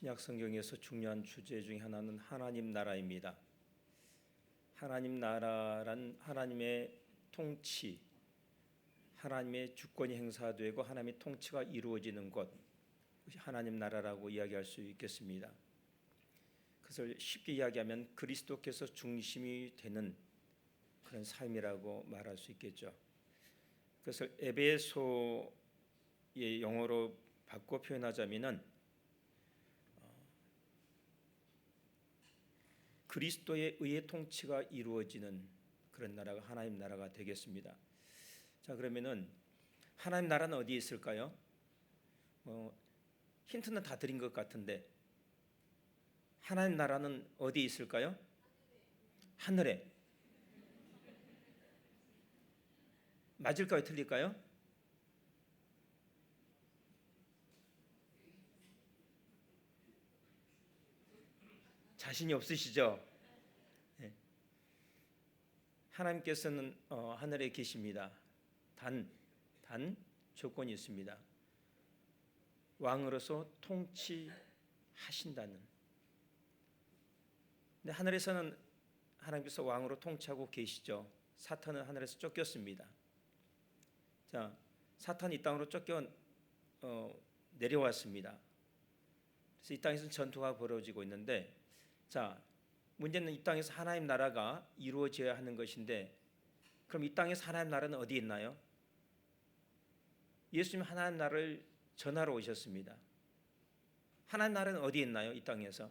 신약 성경에서 중요한 주제 중에 하나는 하나님 나라입니다. 하나님 나라란 하나님의 통치, 하나님의 주권이 행사되고 하나님의 통치가 이루어지는 것, 하나님 나라라고 이야기할 수 있겠습니다. 그것을 쉽게 이야기하면 그리스도께서 중심이 되는 그런 삶이라고 말할 수 있겠죠. 그것을 에베소의 영어로 바꿔 표현하자면은 그리스도에 의해 통치가 이루어지는 그런 나라가 하나님 나라가 되겠습니다. 자, 그러면은 하나님 나라는 어디에 있을까요? 힌트는 다 드린 것 같은데 하나님 나라는 어디에 있을까요? 하늘에. 맞을까요? 틀릴까요? 자신이 없으시죠? 네. 하나님께서는 하늘에 계십니다. 단 조건이 있습니다. 왕으로서 통치하신다는. 근데 하늘에서는 하나님께서 왕으로 통치하고 계시죠. 사탄은 하늘에서 쫓겼습니다. 자, 사탄이 이 땅으로 쫓겨 내려왔습니다. 그래서 이 땅에서는 전투가 벌어지고 있는데, 자, 문제는 이 땅에서 하나님 나라가 이루어져야 하는 것인데, 그럼 이 땅에서 하나님 나라는 어디에 있나요? 예수님 하나님 나라를 전하러 오셨습니다. 하나님 나라는 어디에 있나요? 이 땅에서?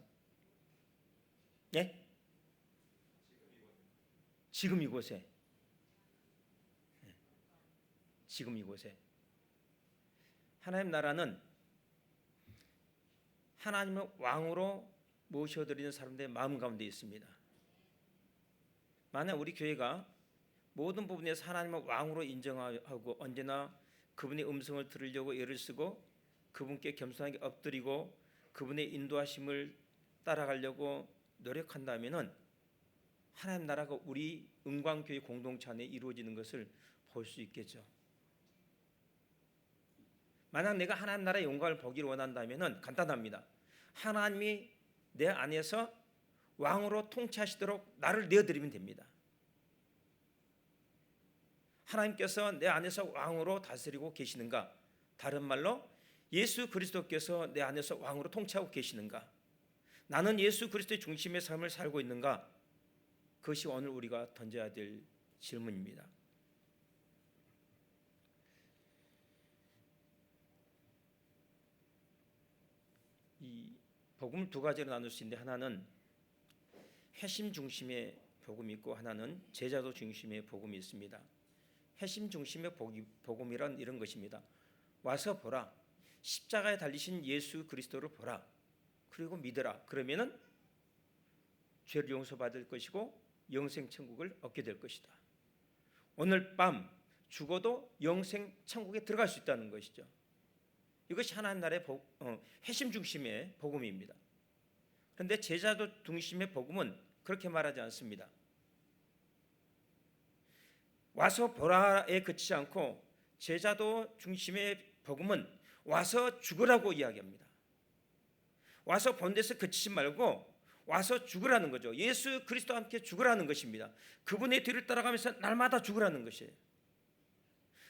예? 지금 이곳에. 지금 이곳에. 하나님 나라는 하나님을 왕으로 모셔드리는 사람들의 마음 가운데 있습니다. 만약 우리 교회가 모든 부분에서 하나님을 왕으로 인정하고 언제나 그분의 음성을 들으려고 애를 쓰고 그분께 겸손하게 엎드리고 그분의 인도하심을 따라가려고 노력한다면 하나님 나라가 우리 은광교회 공동체 안에 이루어지는 것을 볼 수 있겠죠. 만약 내가 하나님 나라의 영광을 보기를 원한다면 간단합니다. 하나님이 내 안에서 왕으로 통치하시도록 나를 내어드리면 됩니다. 하나님께서 내 안에서 왕으로 다스리고 계시는가? 다른 말로 예수 그리스도께서 내 안에서 왕으로 통치하고 계시는가? 나는 예수 그리스도의 중심의 삶을 살고 있는가? 그것이 오늘 우리가 던져야 될 질문입니다. 이 복음을 두 가지로 나눌 수 있는데 하나는 회심 중심의 복음이 있고 하나는 제자도 중심의 복음이 있습니다. 회심 중심의 복음이란 이런 것입니다. 와서 보라. 십자가에 달리신 예수 그리스도를 보라. 그리고 믿으라. 그러면은 죄를 용서받을 것이고 영생 천국을 얻게 될 것이다. 오늘 밤 죽어도 영생 천국에 들어갈 수 있다는 것이죠. 이것이 하나님 나라의 회심 중심의 복음입니다. 그런데 제자도 중심의 복음은 그렇게 말하지 않습니다. 와서 보라에 그치지 않고 제자도 중심의 복음은 와서 죽으라고 이야기합니다. 와서 본 데서 그치지 말고 와서 죽으라는 거죠. 예수 그리스도와 함께 죽으라는 것입니다. 그분의 뒤를 따라가면서 날마다 죽으라는 것이에요.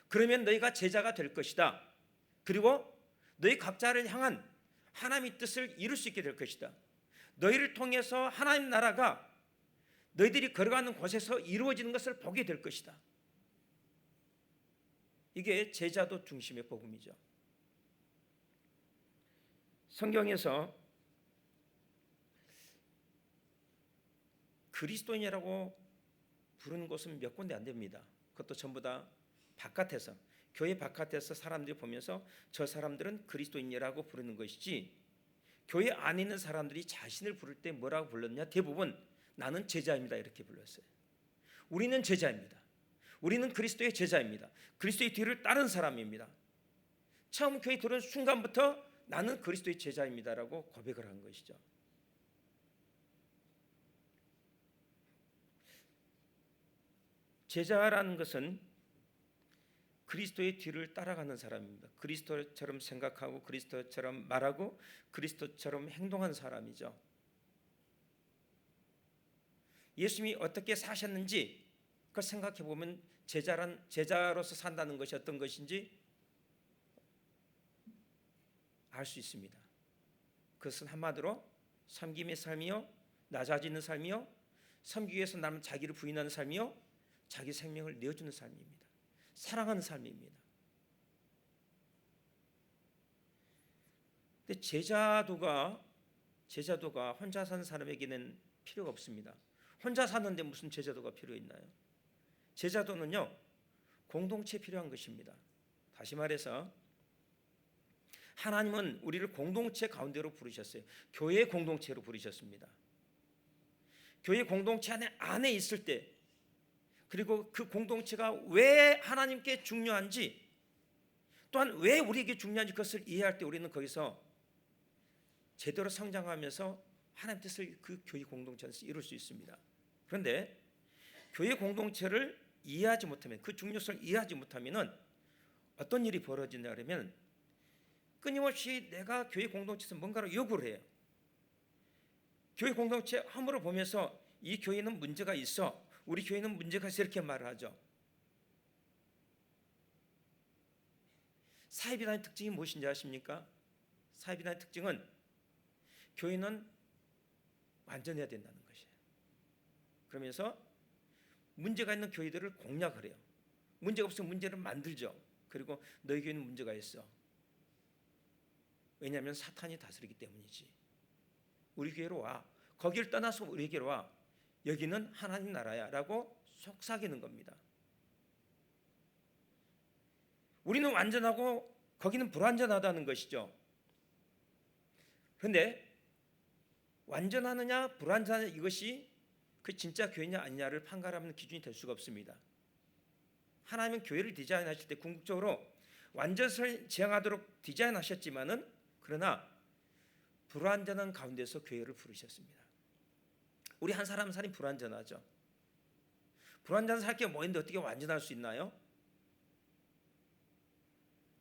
그러면 너희가 제자가 될 것이다. 그리고 너희 각자를 향한 하나님의 뜻을 이룰 수 있게 될 것이다. 너희를 통해서 하나님 나라가 너희들이 걸어가는 곳에서 이루어지는 것을 보게 될 것이다. 이게 제자도 중심의 복음이죠. 성경에서 그리스도인이라고 부르는 곳은 몇 군데 안 됩니다. 그것도 전부 다 바깥에서, 교회 바깥에서 사람들이 보면서 저 사람들은 그리스도인이라고 부르는 것이지, 교회 안에 있는 사람들이 자신을 부를 때 뭐라고 불렀냐? 대부분 나는 제자입니다 이렇게 불렀어요. 우리는 제자입니다. 우리는 그리스도의 제자입니다. 그리스도의 뒤를 따른 사람입니다. 처음 교회 들어온 순간부터 나는 그리스도의 제자입니다라고 고백을 한 것이죠. 제자라는 것은 그리스도의 뒤를 따라가는 사람입니다. 그리스도처럼 생각하고 그리스도처럼 말하고 그리스도처럼 행동한 사람이죠. 예수님이 어떻게 사셨는지 그걸 생각해 보면 제자로서 산다는 것이 어떤 것인지 알 수 있습니다. 그것은 한마디로 섬김의 삶이요, 낮아지는 삶이요, 섬기기 위해서 남은 자기를 부인하는 삶이요, 자기 생명을 내어주는 삶입니다. 사랑하는 삶입니다. 근데 제자도가 혼자 사는 사람에게는 필요가 없습니다. 혼자 사는데 무슨 제자도가 필요 있나요? 제자도는요, 공동체 필요한 것입니다. 다시 말해서 하나님은 우리를 공동체 가운데로 부르셨어요. 교회 공동체로 부르셨습니다. 교회 공동체 안에 있을 때, 그리고 그 공동체가 왜 하나님께 중요한지, 또한 왜 우리에게 중요한지 그것을 이해할 때 우리는 거기서 제대로 성장하면서 하나님 뜻을 그 교회 공동체에서 이룰 수 있습니다. 그런데 교회 공동체를 이해하지 못하면, 그 중요성을 이해하지 못하면 어떤 일이 벌어지냐면 끊임없이 내가 교회 공동체에서 뭔가를 요구를 해요. 교회 공동체 허물을 보면서 이 교회는 문제가 있어, 우리 교회는 문제가 있어, 이렇게 말을 하죠. 사회비난의 특징이 무엇인지 아십니까? 사회비난의 특징은 교회는 완전해야 된다는 것이에요. 그러면서 문제가 있는 교회들을 공략을 해요. 문제가 없으면 문제를 만들죠. 그리고 너희 교회는 문제가 있어. 왜냐하면 사탄이 다스리기 때문이지. 우리 교회로 와. 거기를 떠나서 우리 교회로 와. 여기는 하나님 나라야 라고 속삭이는 겁니다. 우리는 완전하고 거기는 불완전하다는 것이죠. 그런데 완전하느냐 불완전하느냐 이것이 그 진짜 교회냐 아니냐를 판가름하는 기준이 될 수가 없습니다. 하나님은 교회를 디자인하실 때 궁극적으로 완전성을 지향하도록 디자인하셨지만은, 그러나 불완전한 가운데서 교회를 부르셨습니다. 우리 한 사람 살이 불완전하죠. 불완전한 살 게 뭐 있는데 어떻게 완전할 수 있나요?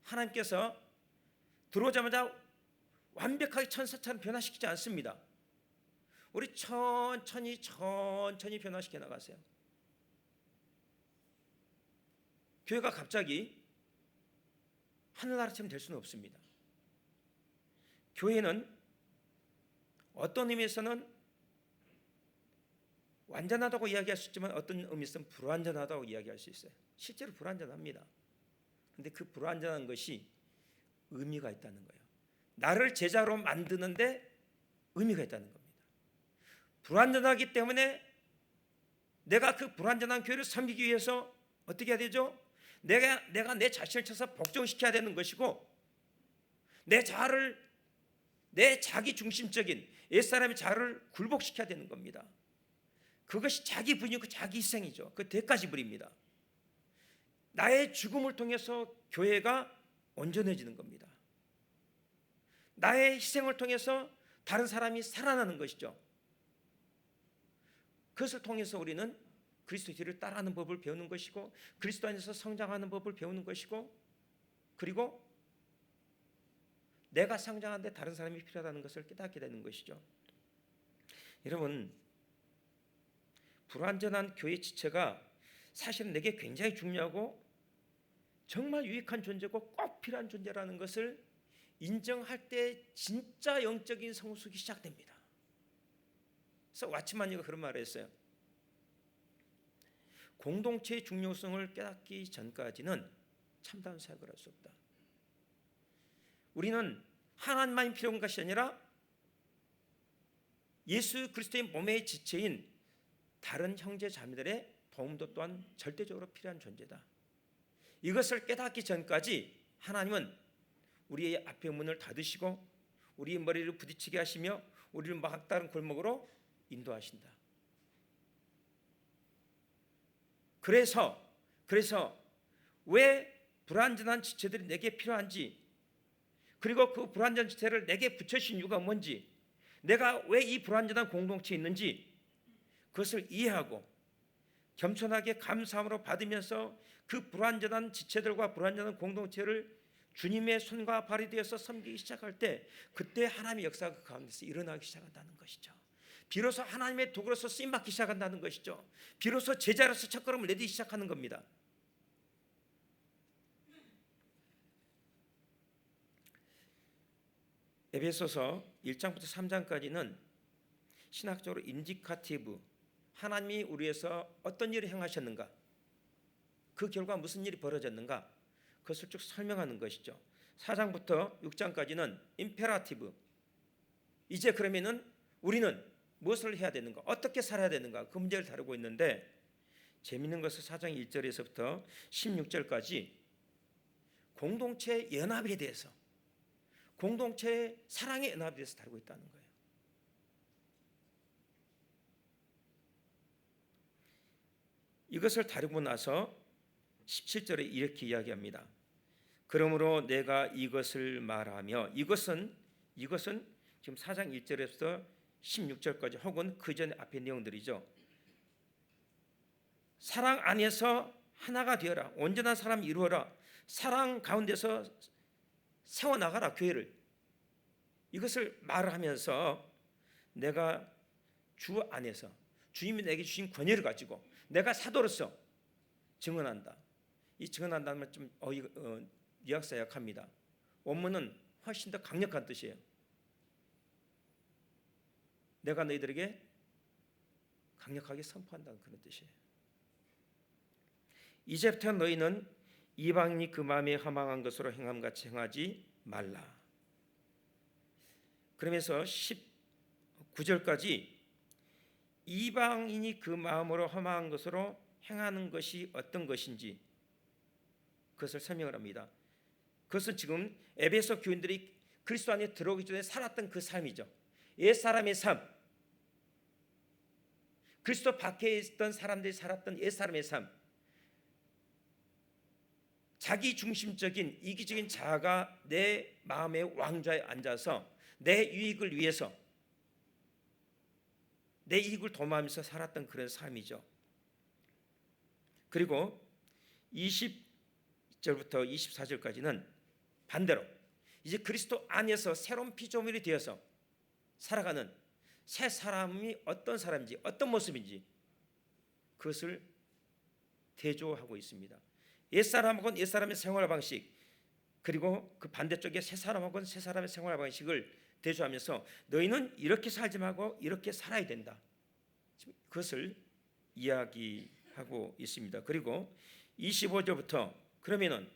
하나님께서 들어오자마자 완벽하게 천사처럼 변화시키지 않습니다. 우리 천천히 변화시켜 나가세요. 교회가 갑자기 하늘나라처럼 될 수는 없습니다. 교회는 어떤 의미에서는 완전하다고 이야기할 수 있지만 어떤 의미에서는 불완전하다고 이야기할 수 있어요. 실제로 불완전합니다. 그런데 그 불완전한 것이 의미가 있다는 거예요. 나를 제자로 만드는데 의미가 있다는 겁니다. 불완전하기 때문에 내가 그 불완전한 교회를 섬기기 위해서 어떻게 해야 되죠? 내가 내 자신을 쳐서 복종시켜야 되는 것이고, 내 자기 중심적인 옛사람의 자아를 굴복시켜야 되는 겁니다. 그것이 자기 분이고 자기 희생이죠. 그 대가지 부립니다. 나의 죽음을 통해서 교회가 온전해지는 겁니다. 나의 희생을 통해서 다른 사람이 살아나는 것이죠. 그것을 통해서 우리는 그리스도의 뒤를 따라하는 법을 배우는 것이고, 그리스도 안에서 성장하는 법을 배우는 것이고, 그리고 내가 성장하는데 다른 사람이 필요하다는 것을 깨닫게 되는 것이죠. 여러분, 불완전한 교회 지체가 사실은 내게 굉장히 중요하고 정말 유익한 존재고 꼭 필요한 존재라는 것을 인정할 때 진짜 영적인 성숙이 시작됩니다. 그래서 왓츠만이가 그런 말을 했어요. 공동체의 중요성을 깨닫기 전까지는 참다운 사역을 할 수 없다. 우리는 하나님만이 필요한 것이 아니라 예수 그리스도의 몸의 지체인 다른 형제 자매들의 도움도 또한 절대적으로 필요한 존재다. 이것을 깨닫기 전까지 하나님은 우리의 앞의 문을 닫으시고 우리의 머리를 부딪히게 하시며 우리를 막다른 골목으로 인도하신다. 그래서 왜 불완전한 지체들이 내게 필요한지, 그리고 그 불완전한 지체를 내게 붙여주신 이유가 뭔지, 내가 왜 이 불완전한 공동체에 있는지 그것을 이해하고 겸손하게 감사함으로 받으면서 그 불완전한 지체들과 불완전한 공동체를 주님의 손과 발이 되어서 섬기기 시작할 때 그때 하나님의 역사가 그 가운데서 일어나기 시작한다는 것이죠. 비로소 하나님의 도구로서 쓰임받기 시작한다는 것이죠. 비로소 제자로서 첫걸음을 내딛기 시작하는 겁니다. 에베소서 1장부터 3장까지는 신학적으로 인디카티브, 하나님이 우리에서 어떤 일을 행하셨는가, 그 결과 무슨 일이 벌어졌는가, 그것을 쭉 설명하는 것이죠. 4장부터 6장까지는 임페라티브, 이제 그러면은 우리는 무엇을 해야 되는가, 어떻게 살아야 되는가, 그 문제를 다루고 있는데, 재미있는 것은 4장 1절에서부터 16절까지 공동체 연합에 대해서, 공동체의 사랑의 연합에 대해서 다루고 있다는 거예요. 이것을 다루고 나서 17절에 이렇게 이야기합니다. 그러므로 내가 이것을 말하며, 이것은 지금 4장 1절에서 16절까지 혹은 그 전 앞의 내용들이죠. 사랑 안에서 하나가 되어라, 온전한 사람 이루어라, 사랑 가운데서 세워나가라 교회를. 이것을 말하면서 내가 주 안에서 주님이 내게 주신 권위를 가지고 내가 사도로서 증언한다. 이 증언한다는 말 좀 뉘앙스가 약합니다. 원문은 훨씬 더 강력한 뜻이에요. 내가 너희들에게 강력하게 선포한다는 그런 뜻이에요. 이제부터 너희는 이방인이 그 마음에 허망한 것으로 행함같이 행하지 말라. 그러면서 19절까지 이방인이 그 마음으로 허망한 것으로 행하는 것이 어떤 것인지 그것을 설명을 합니다. 그것은 지금 에베소 교인들이 그리스도 안에 들어오기 전에 살았던 그 삶이죠. 옛사람의 삶, 그리스도 밖에 있던 사람들이 살았던 옛사람의 삶, 자기 중심적인 이기적인 자아가 내 마음의 왕좌에 앉아서 내 유익을 위해서, 내 이익을 도모하면서 살았던 그런 삶이죠. 그리고 20절부터 24절까지는 반대로 이제 그리스도 안에서 새로운 피조물이 되어서 살아가는 새 사람이 어떤 사람인지, 어떤 모습인지 그것을 대조하고 있습니다. 옛사람하고는 옛사람의 생활 방식, 그리고 그 반대쪽에 새사람하고는 새사람의 생활 방식을 대조하면서 너희는 이렇게 살지 말고 이렇게 살아야 된다, 그것을 이야기하고 있습니다. 그리고 25절부터 그러면은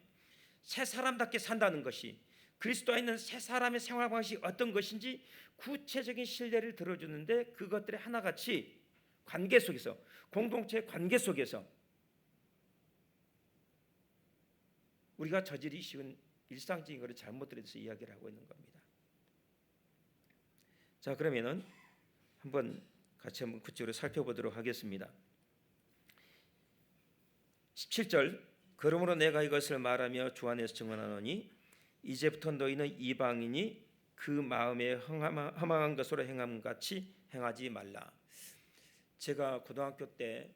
새 사람답게 산다는 것이, 그리스도에 있는 새 사람의 생활 방식이 어떤 것인지 구체적인 신뢰를 들어주는데, 그것들이 하나같이 관계 속에서, 공동체 관계 속에서 우리가 저지르기 쉬운 일상적인 것을 잘못들에 대해서 이야기를 하고 있는 겁니다. 자, 그러면은 같이 한번 구체적으로 살펴보도록 하겠습니다. 17절, 그러므로 내가 이것을 말하며 주 안에서 증언하노니 이제부터 너희는 이방인이 그 마음에 허망한 것으로 행함같이 행하지 말라. 제가 고등학교 때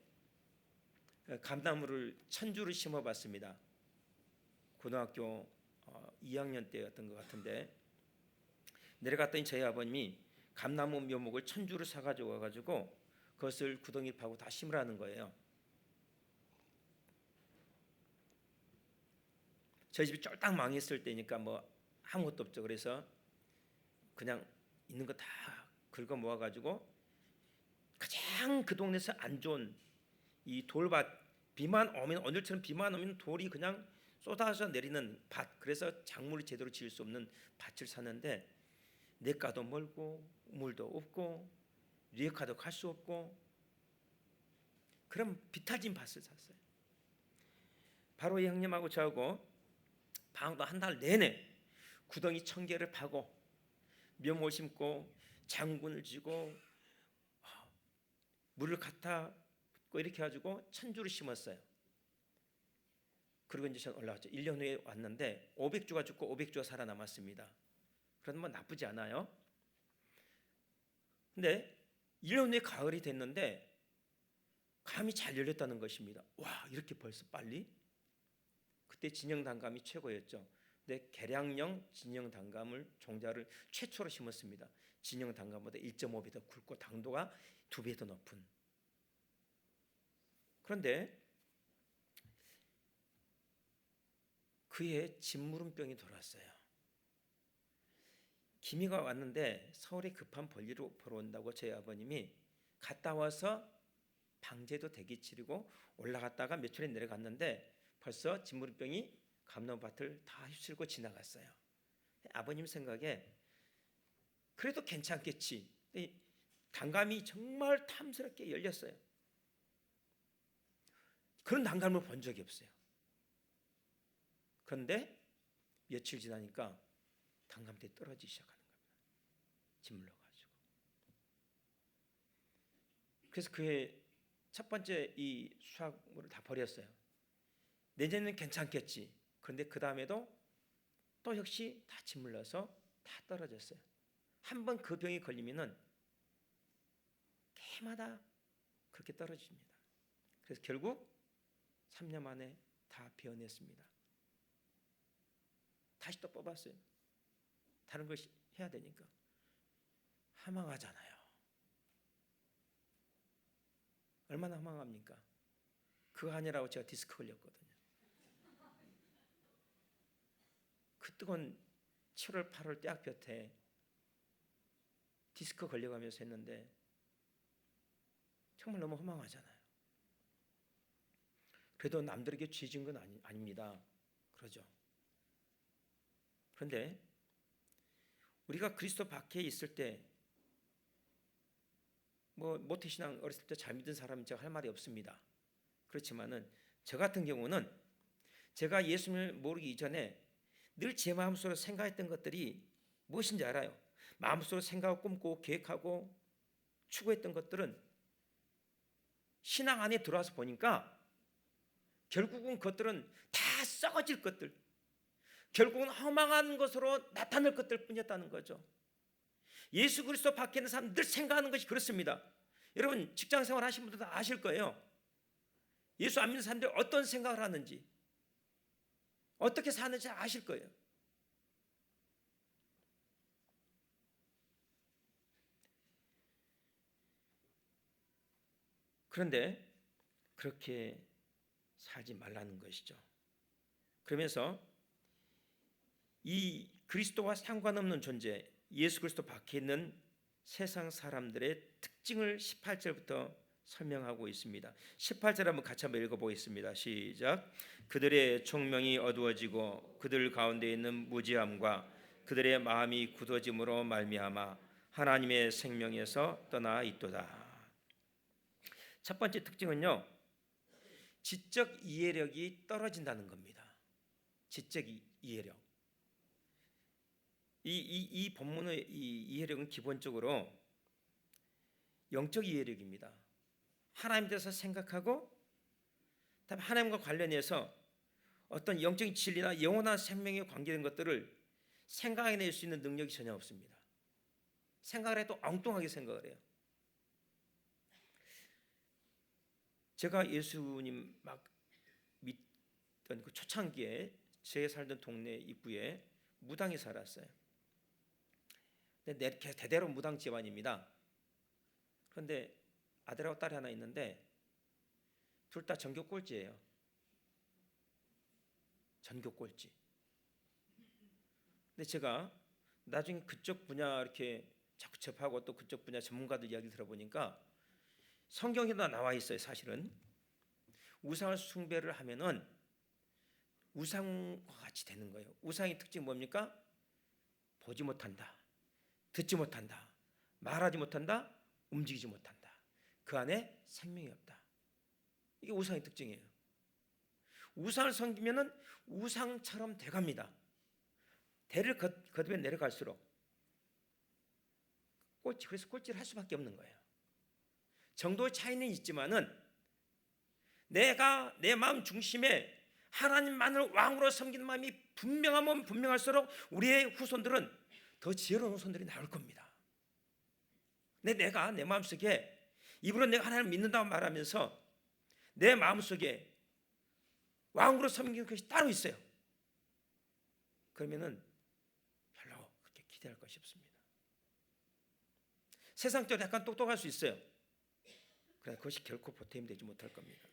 감나무를 1000주를 심어봤습니다. 고등학교 2학년 때였던 것 같은데, 내려갔더니 저희 아버님이 감나무 묘목을 1000주를 사가지고 와가지고 그것을 구덩이 파고 다 심으라는 거예요. 저희 집이 쫄딱 망했을 때니까 뭐 아무것도 없죠. 그래서 그냥 있는 거 다 긁어 모아가지고 가장 그 동네에서 안 좋은 이 돌밭, 비만 오면, 오늘처럼 비만 오면 돌이 그냥 쏟아져 내리는 밭, 그래서 작물을 제대로 지을 수 없는 밭을 샀는데, 냇가도 멀고 물도 없고 리어카도 갈 수 없고 그럼 비탈진 밭을 샀어요. 바로 이 형님하고 저하고 방도 한 달 내내 구덩이 1000개를 파고 묘목을 심고 장군을 쥐고 물을 갖다 붓고 이렇게 해가지고 1000주를 심었어요. 그리고 이제 전 올라왔죠. 1년 후에 왔는데 500주가 죽고 500주가 살아남았습니다. 그래도 뭐 나쁘지 않아요. 근데 1년 후에 가을이 됐는데 감이 잘 열렸다는 것입니다. 와, 이렇게 벌써 빨리? 그때 진영 단감이 최고였죠. 근데 개량형 진영 단감을 종자를 최초로 심었습니다. 진영 단감보다 1.5배 더 굵고 당도가 2배 더 높은. 그런데 그해 진무름병이 돌았어요. 기미가 왔는데 서울에 급한 볼일을 보러 온다고 저희 아버님이 갔다 와서 방제도 대기 치르고 올라갔다가 며칠에 내려갔는데 벌써 진무름병이 감나무밭을 다 휩쓸고 지나갔어요. 아버님 생각에 그래도 괜찮겠지. 단감이 정말 탐스럽게 열렸어요. 그런 단감을 본 적이 없어요. 그런데 며칠 지나니까 단감들이 떨어지기 시작하는 겁니다. 짓물러가지고. 그래서 그해 첫 번째 이 수확물을 다 버렸어요. 내년에는 괜찮겠지. 그런데 그 다음에도 또 역시 다 짓물러서 다 떨어졌어요. 한번 그 병이 걸리면은 해마다 그렇게 떨어집니다. 그래서 결국 3년 만에 다 베어냈습니다. 다시 또 뽑았어요. 다른 걸 해야 되니까. 허망하잖아요. 얼마나 허망합니까? 그거 하느라고 제가 디스크 걸렸거든요. 그 뜨거운 7월 8월 떼학볕에 디스크 걸려가면서 했는데 정말 너무 허망하잖아요. 그래도 남들에게 죄진 건 아닙니다. 그러죠. 그런데 우리가 그리스도 밖에 있을 때 모태신앙 어렸을 때 잘 믿은 사람은 제가 할 말이 없습니다. 그렇지만은 저 같은 경우는 제가 예수님을 모르기 이전에 늘 제 마음속으로 생각했던 것들이 무엇인지 알아요. 마음속으로 생각하고 꿈꾸고 계획하고 추구했던 것들은 신앙 안에 들어와서 보니까 결국은 그것들은 다 썩어질 것들, 결국은 허망한 것으로 나타날 것들 뿐이었다는 거죠. 예수 그리스도 밖에 있는 사람 늘 생각하는 것이 그렇습니다. 여러분 직장생활 하신 분들도 아실 거예요. 예수 안 믿는 사람들이 어떤 생각을 하는지, 어떻게 사는지 아실 거예요. 그런데 그렇게 살지 말라는 것이죠. 그러면서 이 그리스도와 상관없는 존재, 예수 그리스도 밖에 있는 세상 사람들의 특징을 18절부터 설명하고 있습니다. 18절 한번 같이 한번 읽어보겠습니다. 시작. 그들의 총명이 어두워지고 그들 가운데 있는 무지함과 그들의 마음이 굳어짐으로 말미암아 하나님의 생명에서 떠나 있도다. 첫 번째 특징은요, 지적 이해력이 떨어진다는 겁니다. 지적 이해력. 이 본문의 이 이해력은 기본적으로 영적 이해력입니다. 하나님에 대해서 생각하고 다음에 하나님과 관련해서 어떤 영적인 진리나 영원한 생명에 관계된 것들을 생각해낼 수 있는 능력이 전혀 없습니다. 생각을 해도 엉뚱하게 생각을 해요. 제가 예수님 막 믿던 그 초창기에 제가 살던 동네 입구에 무당이 살았어요. 근데 대대로 무당 집안입니다. 그런데 아들하고 딸이 하나 있는데 둘 다 전교 꼴찌예요. 전교 꼴찌. 근데 제가 나중에 그쪽 분야 이렇게 자꾸 접하고 또 그쪽 분야 전문가들 이야기 들어보니까 성경에도 나와 있어요. 사실은 우상을 숭배를 하면은 우상과 같이 되는 거예요. 우상의 특징이 뭡니까? 보지 못한다, 듣지 못한다, 말하지 못한다, 움직이지 못한다. 그 안에 생명이 없다. 이게 우상의 특징이에요. 우상을 섬기면은 우상처럼 돼갑니다. 대를 거듭에 내려갈수록 그래서 꼴찌를 할 수밖에 없는 거예요. 정도의 차이는 있지만은 내가 내 마음 중심에 하나님만을 왕으로 섬기는 마음이 분명하면 분명할수록 우리의 후손들은 더 지혜로운 후손들이 나올 겁니다. 근데 내가 내 마음속에 입으로 내가 하나님을 믿는다고 말하면서 내 마음속에 왕으로 섬기는 것이 따로 있어요. 그러면은 별로 그렇게 기대할 것이 없습니다. 세상적으로 약간 똑똑할 수 있어요. 그러나 그것이 결코 보탬이 되지 못할 겁니다.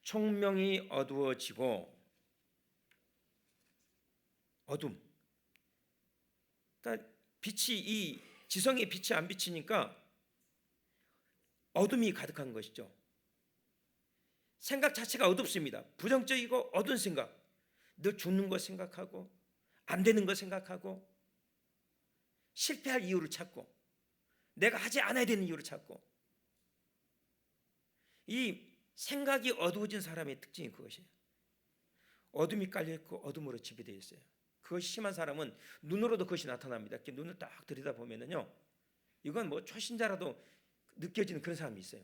총명이 어두워지고 어둠. 그러니까 빛이 이 지성의 빛이 안 비치니까 어둠이 가득한 것이죠. 생각 자체가 어둡습니다. 부정적이고 어두운 생각. 늘 죽는 거 생각하고 안 되는 거 생각하고 실패할 이유를 찾고 내가 하지 않아야 되는 이유를 찾고 이 생각이 어두워진 사람의 특징이 그것이에요. 어둠이 깔려있고 어둠으로 지배되어 있어요. 그것이 심한 사람은 눈으로도 그것이 나타납니다. 이렇게 눈을 딱 들여다보면요, 이건 뭐 초신자라도 느껴지는 그런 사람이 있어요.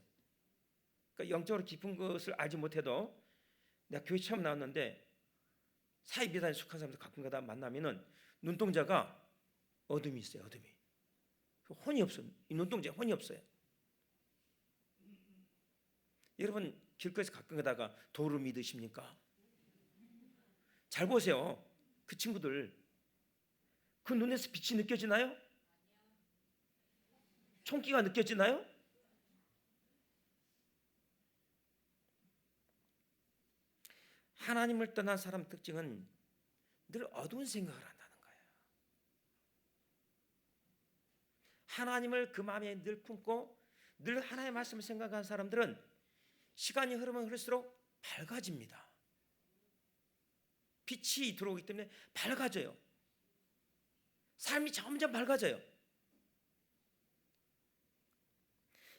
그러니까 영적으로 깊은 것을 알지 못해도 내가 교회 처음 나왔는데 사이비단에 속한 사람들 가끔가다 만나면은 눈동자가 어둠이 있어요. 어둠이. 혼이 없어요. 이 눈동자에 혼이 없어요. 여러분 길거리에서 가끔 가다가 도를 믿으십니까? 잘 보세요. 그 친구들 그 눈에서 빛이 느껴지나요? 총기가 느껴지나요? 하나님을 떠난 사람 특징은 늘 어두운 생각을 한다는 거예요. 하나님을 그 마음에 늘 품고 늘 하나님의 말씀을 생각하는 사람들은 시간이 흐르면 흐를수록 밝아집니다. 빛이 들어오기 때문에 밝아져요. 삶이 점점 밝아져요.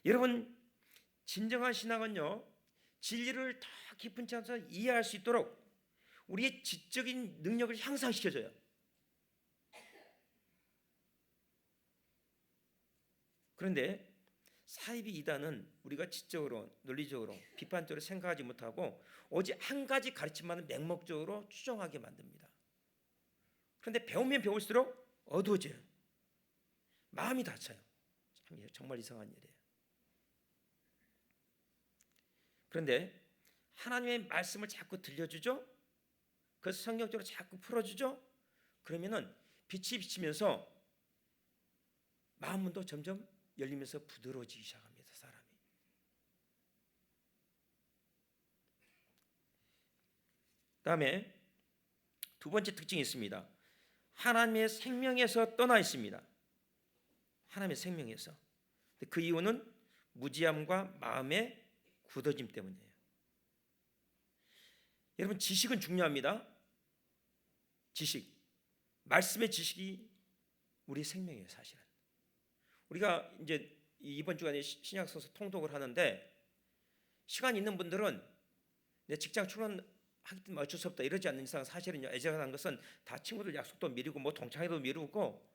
여러분 진정한 신앙은요, 진리를 더 깊은 차원에서 이해할 수 있도록 우리의 지적인 능력을 향상시켜줘요. 그런데 사이비 이단은 우리가 지적으로, 논리적으로, 비판적으로 생각하지 못하고 오직 한 가지 가르침만을 맹목적으로 추정하게 만듭니다. 그런데 배우면 배울수록 어두워져요. 마음이 다쳐요. 정말 이상한 일이에요. 그런데 하나님의 말씀을 자꾸 들려주죠. 그래서 성경적으로 자꾸 풀어주죠. 그러면은 빛이 비치면서 마음문도 점점 열리면서 부드러워지기 시작합니다. 사람이. 다음에 두 번째 특징이 있습니다. 하나님의 생명에서 떠나 있습니다. 하나님의 생명에서. 그 이유는 무지함과 마음의 굳어짐 때문이에요. 여러분 지식은 중요합니다. 지식, 말씀의 지식이 우리 생명이에요. 사실은 우리가 이제 이번 주간에 신약성서 통독을 하는데 시간 있는 분들은 내 직장 출근하기 때문에 어쩔 수 없다 이러지 않는 이상 사실은요, 애정하는 것은 다 친구들 약속도 미루고 뭐 동창회도 미루고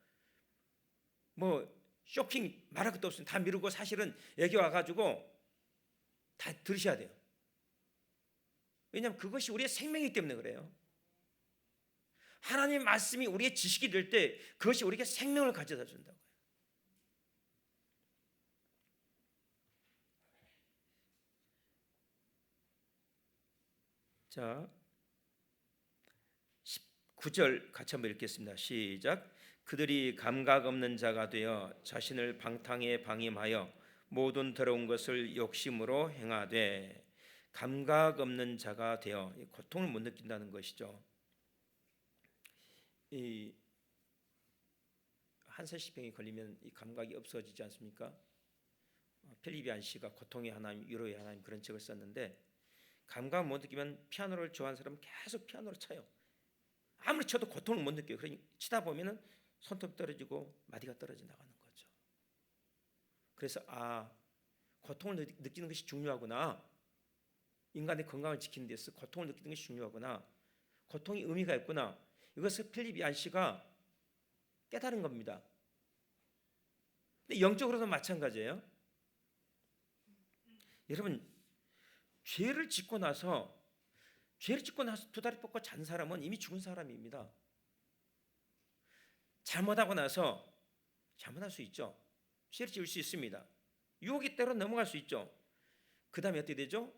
뭐 쇼핑 말할 것도 없으면 다 미루고 사실은 여기 와가지고 다 들으셔야 돼요. 왜냐하면 그것이 우리의 생명이기 때문에 그래요. 하나님의 말씀이 우리의 지식이 될 때 그것이 우리에게 생명을 가져다 준다고요. 자, 19절 같이 한번 읽겠습니다. 시작. 그들이 감각 없는 자가 되어 자신을 방탕에 방임하여 모든 더러운 것을 욕심으로 행하되. 감각 없는 자가 되어 고통을 못 느낀다는 것이죠. 이 한세시병이 걸리면 이 감각이 없어지지 않습니까? 필립이 안시가 고통의 하나님, 위로의 하나님 그런 책을 썼는데 감각 못 느끼면 피아노를 좋아하는 사람은 계속 피아노를 쳐요. 아무리 쳐도 고통을 못 느껴요. 그러니 치다 보면은 손톱 떨어지고 마디가 떨어져 나가는 거죠. 그래서 고통을 느끼는 것이 중요하구나. 인간의 건강을 지키는 데서 고통을 느끼는 것이 중요하구나. 고통이 의미가 있구나. 이것을 필립 안시가 깨달은 겁니다. 근데 영적으로도 마찬가지예요. 여러분 죄를 짓고 나서 두 다리 뻗고 잔 사람은 이미 죽은 사람입니다. 잘못하고 나서 잘못할 수 있죠. 죄를 지을 수 있습니다. 유혹이 때로 넘어갈 수 있죠. 그 다음에 어떻게 되죠?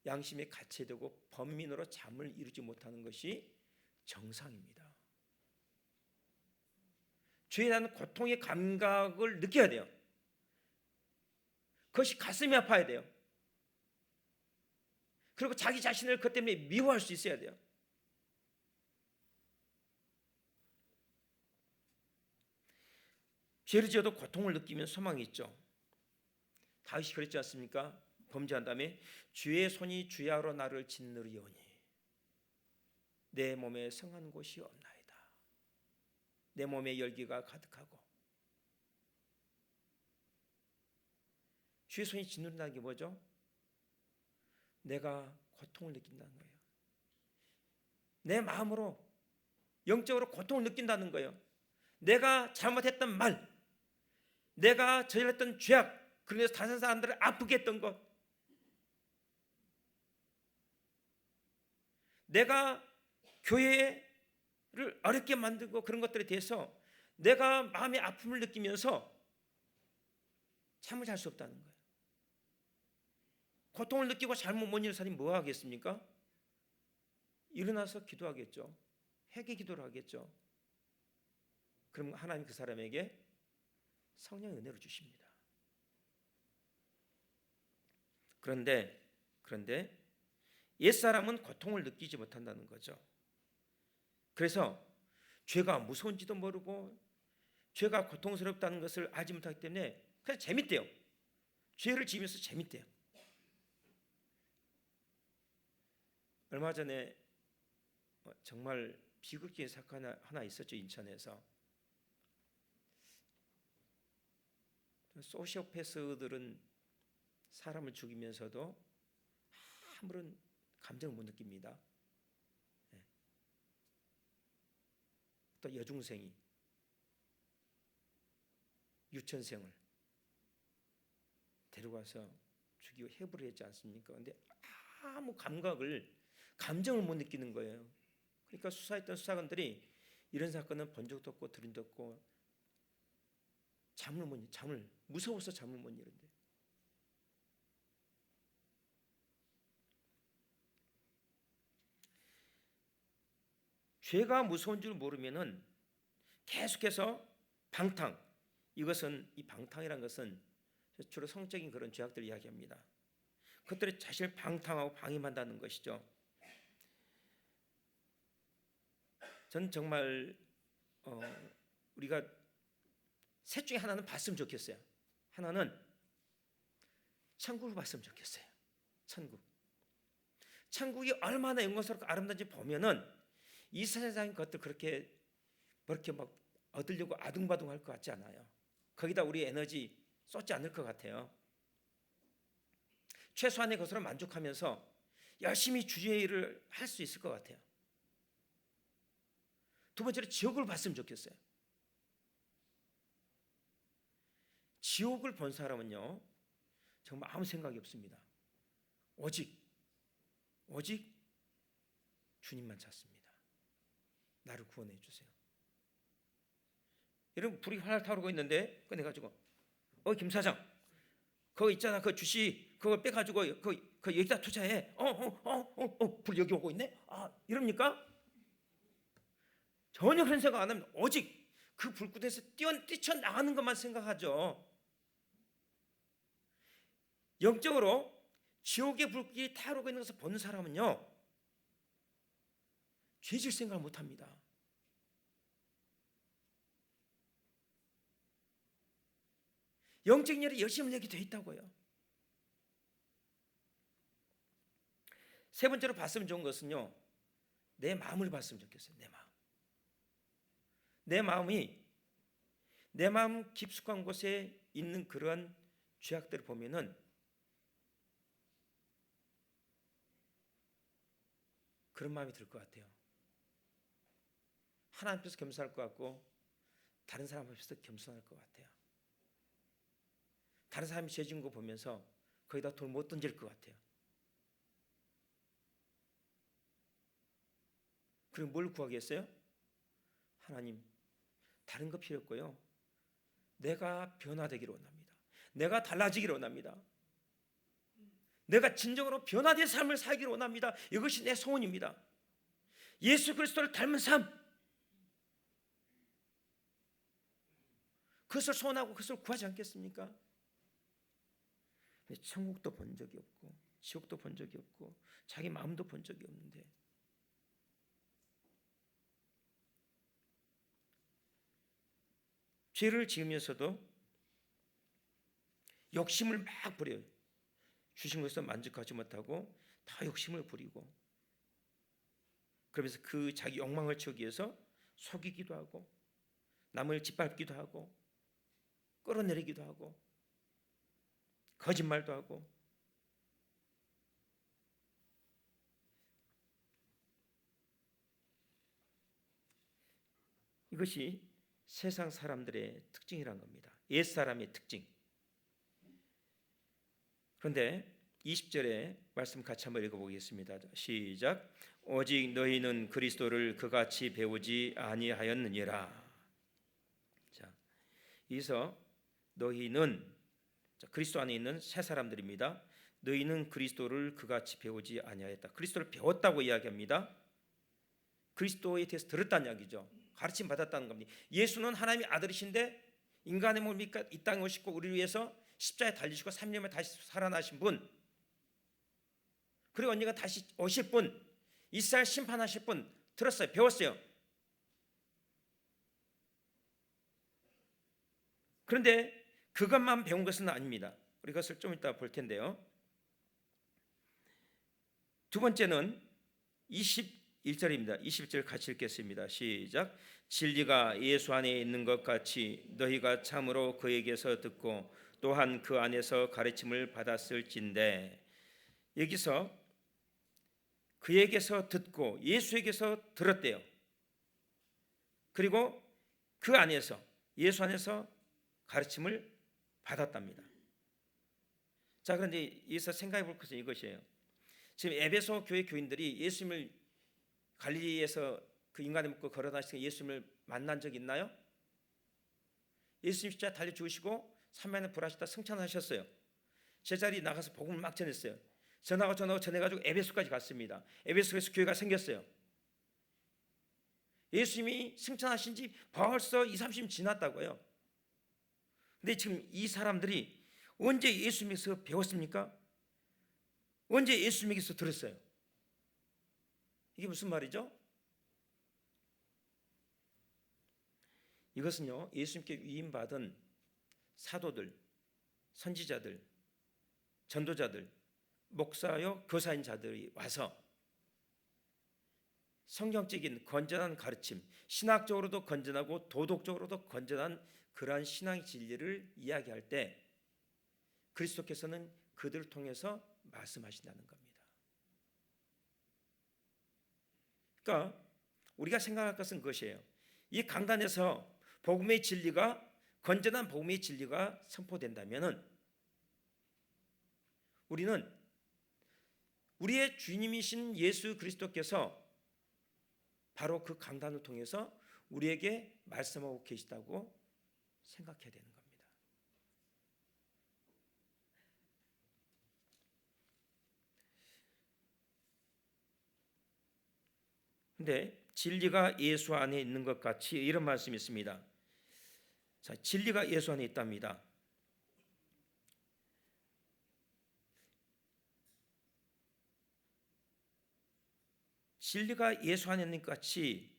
양심에 가체되고 번민으로 잠을 이루지 못하는 것이 정상입니다. 죄에 대한 고통의 감각을 느껴야 돼요. 그것이 가슴이 아파야 돼요. 그리고 자기 자신을 그것 때문에 미워할 수 있어야 돼요. 죄를 지어도 고통을 느끼면 소망이 있죠. 다윗이 그랬지 않습니까? 범죄한 다음에 주의 손이 주야로 나를 짓누르리오니 내 몸에 성한 곳이 없나이다. 내 몸에 열기가 가득하고. 주의 손이 짓누른다는 게 뭐죠? 내가 고통을 느낀다는 거예요. 내 마음으로 영적으로 고통을 느낀다는 거예요. 내가 잘못했던 말, 내가 저질렀던 죄악, 그래서 다른 사람들을 아프게 했던 것, 내가 교회를 어렵게 만들고 그런 것들에 대해서 내가 마음의 아픔을 느끼면서 잠을 잘 수 없다는 거예요. 고통을 느끼고 잘못 못 이룬 사람이 뭐 하겠습니까? 일어나서 기도하겠죠. 회개 기도를 하겠죠. 그럼 하나님 그 사람에게 성령의 은혜를 주십니다. 그런데 옛사람은 고통을 느끼지 못한다는 거죠. 그래서 죄가 무서운지도 모르고 죄가 고통스럽다는 것을 알지 못하기 때문에 그냥 재밌대요. 죄를 지으면서 재밌대요. 얼마 전에 정말 비극적인 사건 하나 있었죠. 인천에서. 소시오패스들은 사람을 죽이면서도 아무런 감정을 못 느낍니다. 또 여중생이 유치원생을 데려가서 죽이고 해부를 했지 않습니까? 그런데 아무 감정을 못 느끼는 거예요. 그러니까 수사했던 수사관들이 이런 사건은 본 적도 없고 들은 적도 없고 무서워서 잠을 못 이룬대. 죄가 무서운 줄 모르면은 계속해서 방탕, 이 방탕이라는 것은 주로 성적인 그런 죄악들을 이야기합니다. 그것들이 자신을 방탕하고 방임한다는 것이죠. 전 정말 우리가 셋 중에 하나는 봤으면 좋겠어요. 하나는 천국을 봤으면 좋겠어요. 천국이 얼마나 영광스럽고 아름다운지 보면은 이 세상의 것들 그렇게 막 얻으려고 아둥바둥할 것 같지 않아요. 거기다 우리 에너지 쏟지 않을 것 같아요. 최소한의 것으로 만족하면서 열심히 주의 일을 할 수 있을 것 같아요. 두 번째로 지옥을 봤으면 좋겠어요. 지옥을 본 사람은요 정말 아무 생각이 없습니다. 오직 주님만 찾습니다. 나를 구원해 주세요. 여러분 불이 활활 타오르고 있는데 꺼내가지고 김 사장 그거 있잖아 그 주식 그거 빼가지고 그 여기다 투자해. 불 여기 오고 있네. 이럽니까? 전혀 그런 생각 안 합니다. 오직 그 불꽃에서 뛰쳐나가는 것만 생각하죠. 영적으로 지옥의 불길이 타오르고 있는 것을 보는 사람은요 죄질 생각을 못합니다. 영적 열이 열심히 내게 돼 있다고요. 세 번째로 봤으면 좋은 것은요 내 마음을 봤으면 좋겠어요. 내 마음 깊숙한 곳에 있는 그런 죄악들을 보면은 그런 마음이 들 것 같아요. 하나님 앞에서 겸손할 것 같고 다른 사람 앞에서 겸손할 것 같아요. 다른 사람이 죄 지은 거 보면서 거기다 돌 못 던질 것 같아요. 그리고 뭘 구하겠어요? 하나님 다른 거 필요 없고요 내가 변화되기를 원합니다. 내가 달라지기를 원합니다. 내가 진정으로 변화된 삶을 살기를 원합니다. 이것이 내 소원입니다. 예수 그리스도를 닮은 삶, 그것을 소원하고 그것을 구하지 않겠습니까? 천국도 본 적이 없고 지옥도 본 적이 없고 자기 마음도 본 적이 없는데, 죄를 지으면서도 욕심을 막 부려요. 주신 것에서 만족하지 못하고 다 욕심을 부리고, 그러면서 그 자기 욕망을 채우기 위해서 속이기도 하고 남을 짓밟기도 하고 끌어내리기도 하고 거짓말도 하고, 이것이 세상 사람들의 특징이란 겁니다. 옛사람의 특징. 그런데 20절에 말씀 같이 한번 읽어보겠습니다. 시작. 오직 너희는 그리스도를 그같이 배우지 아니하였느니라. 자, 여기서 너희는, 그리스도 안에 있는 새 사람들입니다. 너희는 그리스도를 그같이 배우지 아니하였다. 그리스도를 배웠다고 이야기합니다. 그리스도에 대해서 들었다는 이야기죠. 가르침 받았다는 겁니다. 예수는 하나님의 아들이신데 인간의 몸을 이 땅에 오시고 우리를 위해서 십자가에 달리시고 3년 만에 다시 살아나신 분, 그리고 언니가 다시 오실 분, 이스라엘 심판하실 분 들었어요. 배웠어요. 그런데 그것만 배운 것은 아닙니다. 우리 그것을 좀 이따 볼 텐데요. 두 번째는 21절입니다. 21절 같이 읽겠습니다. 시작. 진리가 예수 안에 있는 것 같이 너희가 참으로 그에게서 듣고 또한 그 안에서 가르침을 받았을진데, 여기서 그에게서 듣고 예수에게서 들었대요. 그리고 그 안에서, 예수 안에서 가르침을 받았답니다. 자, 그런데 여기서 생각해 볼 것은 이것이에요. 지금 에베소 교회 교인들이 예수님을 갈릴리에서 그 인간의 먹고 걸어다니시는 예수님을 만난 적 있나요? 예수님 십자가 달려 죽으시고 3만에 부활하셨다 승천하셨어요. 제자리 나가서 복음을 막 전했어요. 전하고 전해가지고 에베소까지 갔습니다. 에베소에서 교회가 생겼어요. 예수님이 승천하신 지 벌써 20-30년 지났다고요. 근데 지금 이 사람들이 언제 예수님에게서 배웠습니까? 언제 예수님에게서 들었어요? 이게 무슨 말이죠? 이것은요, 예수님께 위임받은 사도들, 선지자들, 전도자들, 목사요 교사인 자들이 와서 성경적인 건전한 가르침, 신학적으로도 건전하고 도덕적으로도 건전한 그러한 신앙 진리를 이야기할 때 그리스도께서는 그들을 통해서 말씀하신다는 겁니다. 그러니까 우리가 생각할 것은 그것이에요. 이 강단에서 복음의 진리가, 건전한 복음의 진리가 선포된다면은 우리는 우리의 주님이신 예수 그리스도께서 바로 그 강단을 통해서 우리에게 말씀하고 계시다고 생각해야 되는 겁니다. 근데 진리가 예수 안에 있는 것 같이, 이런 말씀이 있습니다. 자, 진리가 예수 안에 있답니다. 진리가 예수 안에 있는 것 같이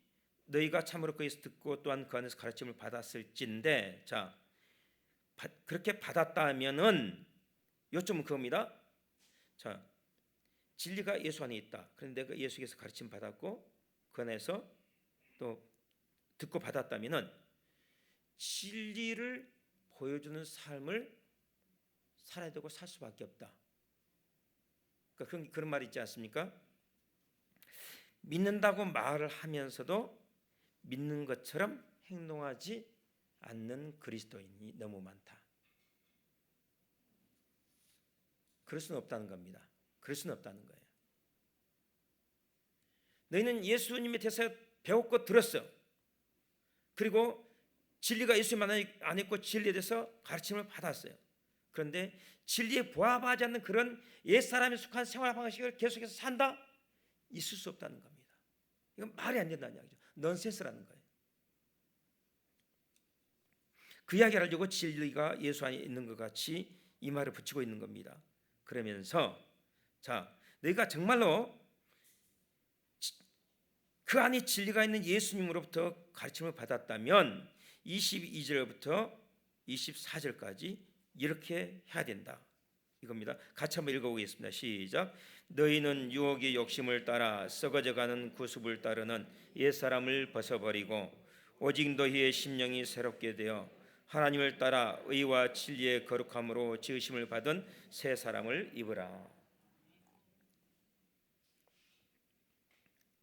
너희가 참으로 그에서 듣고 또한 그 안에서 가르침을 받았을진데, 자, 그렇게 받았다면은 요점은 그겁니다. 자, 진리가 예수 안에 있다. 그런데 내가 예수께서 가르침 받았고 그 안에서 또 듣고 받았다면은 진리를 보여주는 삶을 살아야 되고 살 수밖에 없다. 그러니까 그런 말이 있지 않습니까? 믿는다고 말을 하면서도 믿는 것처럼 행동하지 않는 그리스도인이 너무 많다. 그럴 수는 없다는 겁니다. 그럴 수는 없다는 거예요. 너희는 예수님에 대해서 배웠고 들었어. 그리고 진리가 예수님 안에 있고 진리에 대해서 가르침을 받았어요. 그런데 진리에 부합하지 않는 그런 옛사람에 속한 생활 방식을 계속해서 산다? 있을 수 없다는 겁니다. 이건 말이 안 된다는 이야기죠. 넌센스라는 거예요. 그 이야기를 하려고 진리가 예수 안에 있는 것 같이 이 말을 붙이고 있는 겁니다. 그러면서 자, 너희가 정말로 그 안에 진리가 있는 예수님으로부터 가르침을 받았다면 22절부터 24절까지 이렇게 해야 된다 이겁니다. 같이 한번 읽어보겠습니다. 시작. 너희는 유혹의 욕심을 따라 썩어져가는 구습을 따르는 옛사람을 벗어버리고 오직 너희의 심령이 새롭게 되어 하나님을 따라 의와 진리의 거룩함으로 지으심을 받은 새 사람을 입으라.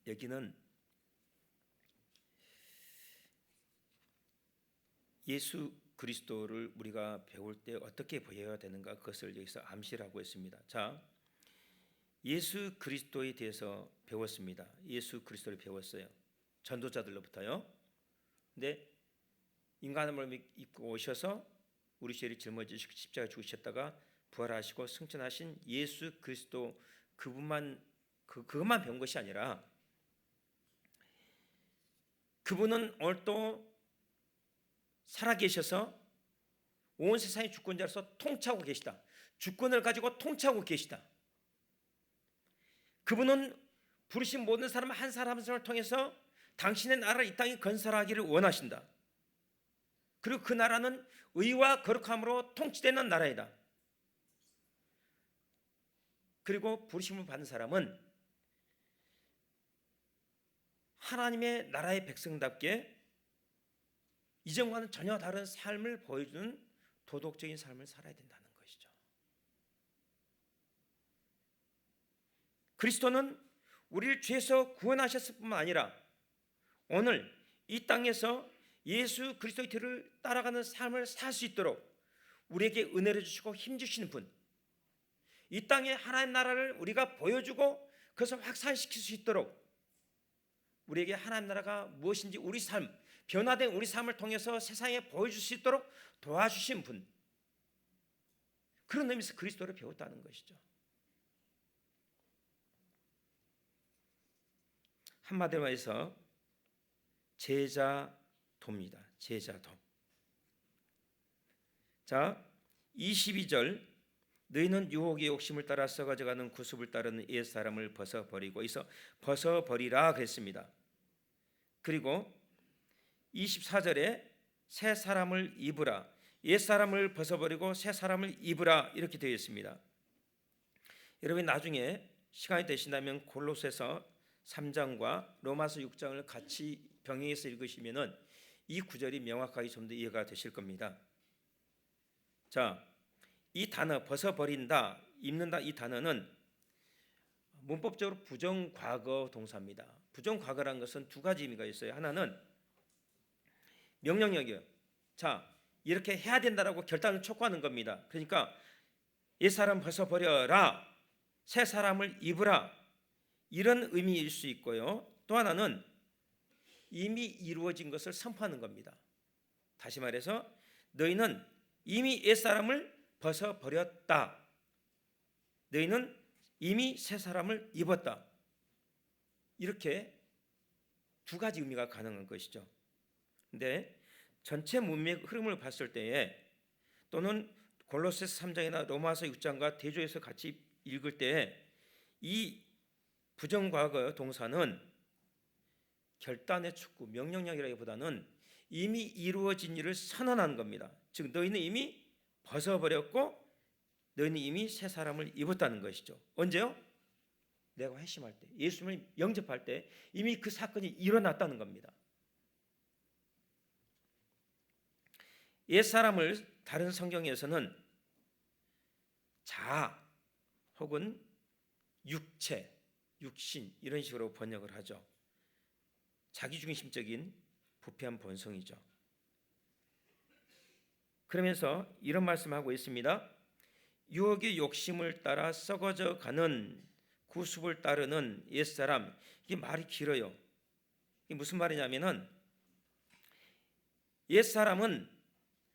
여기는 예수 그리스도를 우리가 배울 때 어떻게 보여야 되는가 그것을 여기서 암시를 하고 있습니다. 자, 예수 그리스도에 대해서 배웠습니다. 예수 그리스도를 배웠어요. 전도자들로부터요. 근데 인간을 입고 오셔서 우리 죄를 짊어지시고 십자가에 죽으셨다가 부활하시고 승천하신 예수 그리스도 그것만 배운 것이 아니라 그분은 오늘 또 살아계셔서 온 세상의 주권자로서 통치하고 계시다. 주권을 가지고 통치하고 계시다. 그분은 부르신 모든 사람 한 사람 한 사람을 통해서 당신의 나라를 이 땅에 건설하기를 원하신다. 그리고 그 나라는 의와 거룩함으로 통치되는 나라이다. 그리고 부르심을 받은 사람은 하나님의 나라의 백성답게 이전과는 전혀 다른 삶을 보여주는 도덕적인 삶을 살아야 된다는 것이죠. 그리스도는 우리를 죄에서 구원하셨을 뿐만 아니라 오늘 이 땅에서 예수 그리스도의 뒤를 따라가는 삶을 살 수 있도록 우리에게 은혜를 주시고 힘주시는 분, 이 땅에 하나님 나라를 우리가 보여주고 그것을 확산시킬 수 있도록 우리에게 하나님 나라가 무엇인지 우리 삶, 변화된 우리 삶을 통해서 세상에 보여줄 수 있도록 도와주신 분, 그런 의미에서 그리스도를 배웠다는 것이죠. 한마디로 해서 제자도입니다. 제자도. 자, 22절 너희는 유혹의 욕심을 따라 썩어져가는 구습을 따르는 옛사람을 벗어버리고 있어 벗어버리라 그랬습니다. 그리고 24절에 새 사람을 입으라, 옛사람을 벗어버리고 새 사람을 입으라 이렇게 되어 있습니다. 여러분 나중에 시간이 되신다면 골로새서 3장과 로마서 6장을 같이 병행해서 읽으시면은 이 구절이 명확하게 좀 더 이해가 되실 겁니다. 자, 이 단어 벗어버린다, 입는다 이 단어는 문법적으로 부정과거 동사입니다. 부정과거라는 것은 두 가지 의미가 있어요. 하나는 명령력이에요. 자, 이렇게 해야 된다라고 결단을 촉구하는 겁니다. 그러니까 옛사람 벗어버려라, 새 사람을 입으라 이런 의미일 수 있고요. 또 하나는 이미 이루어진 것을 선포하는 겁니다. 다시 말해서 너희는 이미 옛사람을 벗어버렸다. 너희는 이미 새 사람을 입었다. 이렇게 두 가지 의미가 가능한 것이죠. 근데 전체 문맥 흐름을 봤을 때에 또는 골로새서 3장이나 로마서 6장과 대조해서 같이 읽을 때에 이 부정과거 동사는 결단의 촉구, 명령력이라기보다는 이미 이루어진 일을 선언하는 겁니다. 즉 너희는 이미 벗어버렸고 너희는 이미 새 사람을 입었다는 것이죠. 언제요? 내가 회심할 때, 예수님을 영접할 때 이미 그 사건이 일어났다는 겁니다. 옛사람을 다른 성경에서는 자아 혹은 육체, 육신 이런 식으로 번역을 하죠. 자기중심적인 부패한 본성이죠. 그러면서 이런 말씀하고 있습니다. 유혹의 욕심을 따라 썩어져 가는 구습을 따르는 옛사람. 이게 말이 길어요. 이게 무슨 말이냐면은 옛사람은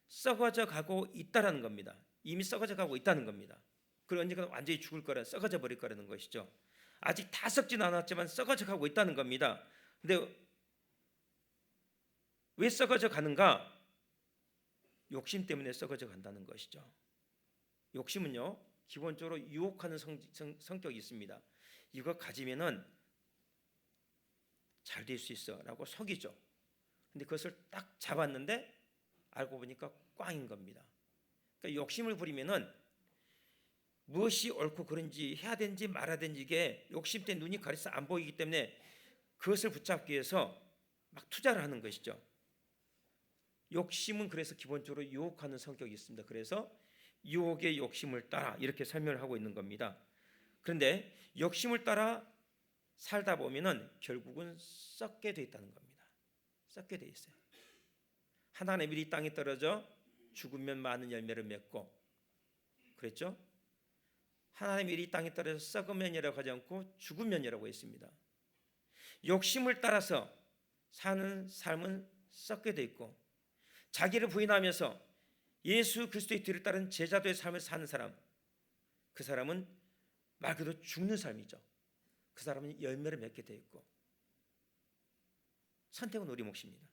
썩어져 가고 있다라는 겁니다. 이미 썩어져 가고 있다는 겁니다. 그리고 언젠가 완전히 죽을 거라, 썩어져 버릴 거라는 것이죠. 아직 다 썩진 않았지만 썩어져 가고 있다는 겁니다. 근데 왜 썩어져 가는가? 욕심 때문에 썩어져 간다는 것이죠. 욕심은요, 기본적으로 유혹하는 성격이 있습니다. 이거 가지면은 잘 될 수 있어라고 속이죠. 근데 그것을 딱 잡았는데 알고 보니까 꽝인 겁니다. 그러니까 욕심을 부리면은 무엇이 옳고 그른지 해야 되는지 말아야 되는지 이게 욕심 때문에 눈이 가려서 안 보이기 때문에 그것을 붙잡기 위해서 막 투자를 하는 것이죠. 욕심은 그래서 기본적으로 유혹하는 성격이 있습니다. 그래서 유혹의 욕심을 따라 이렇게 설명을 하고 있는 겁니다. 그런데 욕심을 따라 살다 보면은 결국은 썩게 돼 있다는 겁니다. 썩게 돼 있어요. 하나님의 일이 땅에 떨어져 죽으면 많은 열매를 맺고 그랬죠? 하나님의 일이 땅에 떨어져 썩으면이라고 하지 않고 죽으면이라고 했습니다. 욕심을 따라서 사는 삶은 썩게 돼 있고 자기를 부인하면서 예수 그리스도의 뒤를 따른 제자도의 삶을 사는 사람, 그 사람은 말 그대로 죽는 삶이죠. 그 사람은 열매를 맺게 돼 있고 선택은 우리 몫입니다.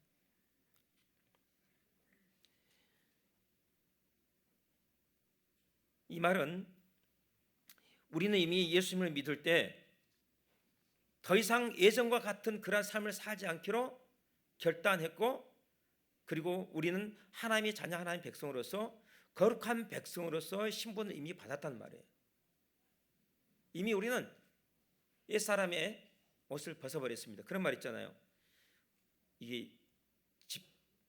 이 말은 우리는 이미 예수님을 믿을 때 더 이상 예전과 같은 그런 삶을 살지 않기로 결단했고 그리고 우리는 하나님의 자녀 하나님의 백성으로서 거룩한 백성으로서 신분을 이미 받았단 말이에요. 이미 우리는 옛사람의 옷을 벗어버렸습니다. 그런 말 있잖아요. 이게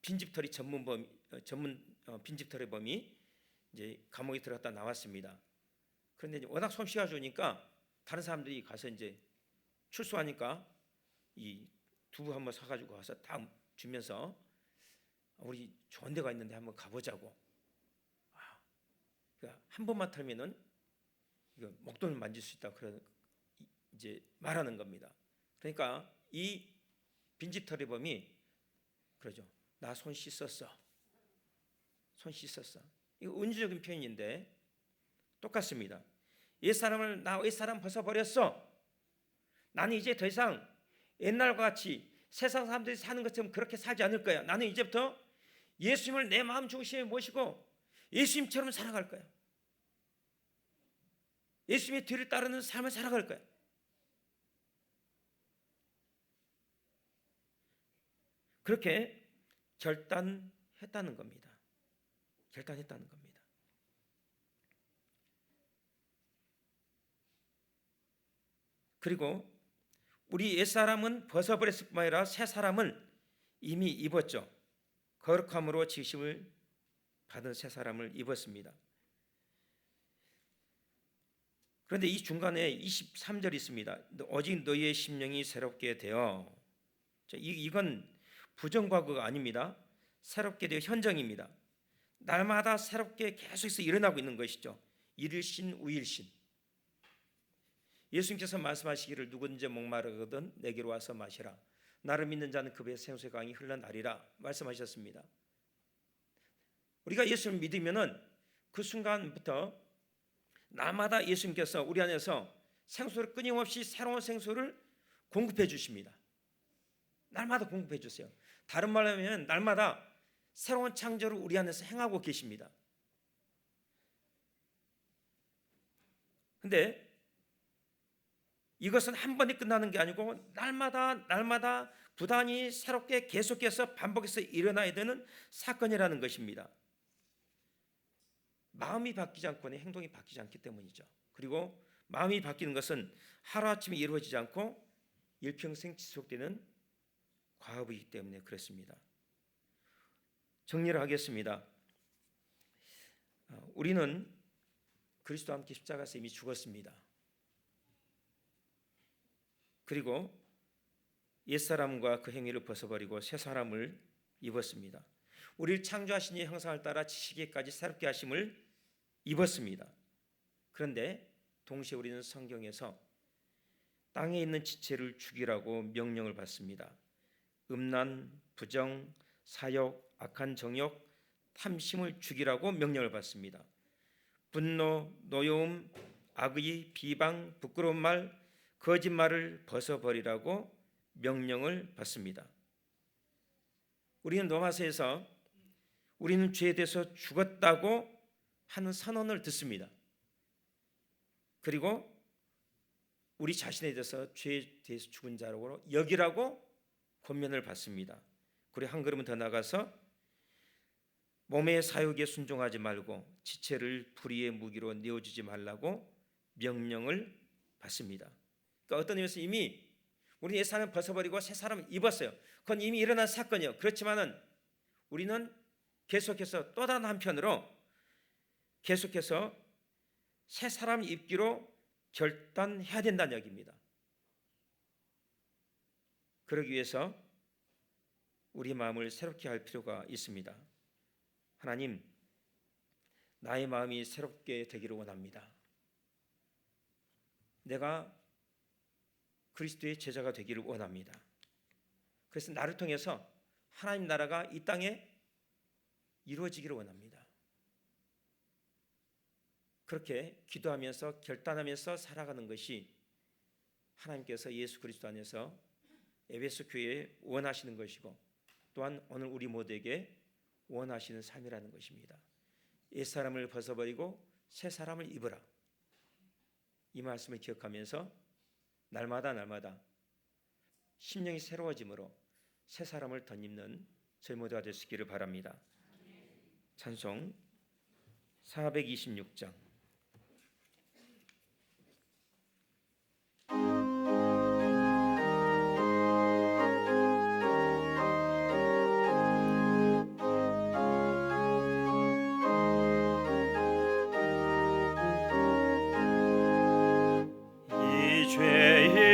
빈집털이 전문 빈집털의 범이 이제 감옥에 들어갔다 나왔습니다. 그런데 이제 워낙 솜씨가 좋으니까 다른 사람들이 가서 이제 출소하니까 이 두부 한번 사가지고 와서 딱 주면서 우리 좋은 데가 있는데 한번 가보자고. 그러니까 한 번만 털면은 이거 목돈을 만질 수 있다. 그런 이제 말하는 겁니다. 그러니까 이 빈집털의 범이 그러죠. 나 손 씻었어. 손 씻었어. 이거 은주적인 표현인데 똑같습니다. 옛사람 벗어버렸어. 나는 이제 더 이상 옛날과 같이 세상 사람들이 사는 것처럼 그렇게 살지 않을 거야. 나는 이제부터 예수님을 내 마음 중심에 모시고 예수님처럼 살아갈 거야. 예수님의 뒤를 따르는 삶을 살아갈 거야. 그렇게 결단했다는 겁니다. 결단했다는 겁니다. 그리고 우리 옛사람은 벗어버렸을 뿐만 아니라 새사람은 이미 입었죠. 거룩함으로 지심을 받은 새사람을 입었습니다. 그런데 이 중간에 23절이 있습니다. 오직 너희의 심령이 새롭게 되어. 이건 부정과거가 아닙니다. 새롭게 되어 현정입니다. 날마다 새롭게 계속해서 일어나고 있는 것이죠. 일일신 우일신. 예수님께서 말씀하시기를 누구든지 목마르거든 내게로 와서 마시라. 나를 믿는 자는 그 배에 생수의 강이 흘러나리라 말씀하셨습니다. 우리가 예수를 믿으면은 그 순간부터 날마다 예수님께서 우리 안에서 생수를 끊임없이 새로운 생수를 공급해 주십니다. 날마다 공급해 주세요. 다른 말로 하면 날마다 새로운 창조를 우리 안에서 행하고 계십니다. 근데 이것은 한 번에 끝나는 게 아니고 날마다 부단히 새롭게 계속해서 반복해서 일어나야 되는 사건이라는 것입니다. 마음이 바뀌지 않고는 행동이 바뀌지 않기 때문이죠. 그리고 마음이 바뀌는 것은 하루아침에 이루어지지 않고 일평생 지속되는 과업이기 때문에 그렇습니다. 정리를 하겠습니다. 우리는 그리스도와 함께 십자가에서 이미 죽었습니다. 그리고 옛사람과 그 행위를 벗어버리고 새사람을 입었습니다. 우리를 창조하신 이의 형상을 따라 지시기까지 새롭게 하심을 입었습니다. 그런데 동시에 우리는 성경에서 땅에 있는 지체를 죽이라고 명령을 받습니다. 음란, 부정, 사욕, 악한 정욕, 탐심을 죽이라고 명령을 받습니다. 분노, 노여움, 악의, 비방, 부끄러운 말, 거짓말을 벗어버리라고 명령을 받습니다. 우리는 로마서에서 우리는 죄에 대해서 죽었다고 하는 선언을 듣습니다. 그리고 우리 자신에 대해서 죄에 대해서 죽은 자라고 여기라고 권면을 받습니다. 그리고 한 걸음 더 나가서 몸의 사욕에 순종하지 말고 지체를 불의의 무기로 내어주지 말라고 명령을 받습니다. 그러니까 어떤 의미에서 이미 우리는 옛 사람을 벗어버리고 새 사람을 입었어요. 그건 이미 일어난 사건이요. 그렇지만은 우리는 계속해서 또 다른 한편으로 계속해서 새 사람을 입기로 결단해야 된다는 얘기입니다. 그러기 위해서 우리 마음을 새롭게 할 필요가 있습니다. 하나님, 나의 마음이 새롭게 되기를 원합니다. 내가 그리스도의 제자가 되기를 원합니다. 그래서 나를 통해서 하나님 나라가 이 땅에 이루어지기를 원합니다. 그렇게 기도하면서 결단하면서 살아가는 것이 하나님께서 예수 그리스도 안에서 에베소 교회에 원하시는 것이고 또한 오늘 우리 모두에게 원하시는 삶이라는 것입니다. 옛사람을 벗어버리고 새 사람을 입으라. 이 말씀을 기억하면서 날마다 심령이 새로워짐으로 새 사람을 덧입는 저희 모두가 될 수 있기를 바랍니다. 찬송 426장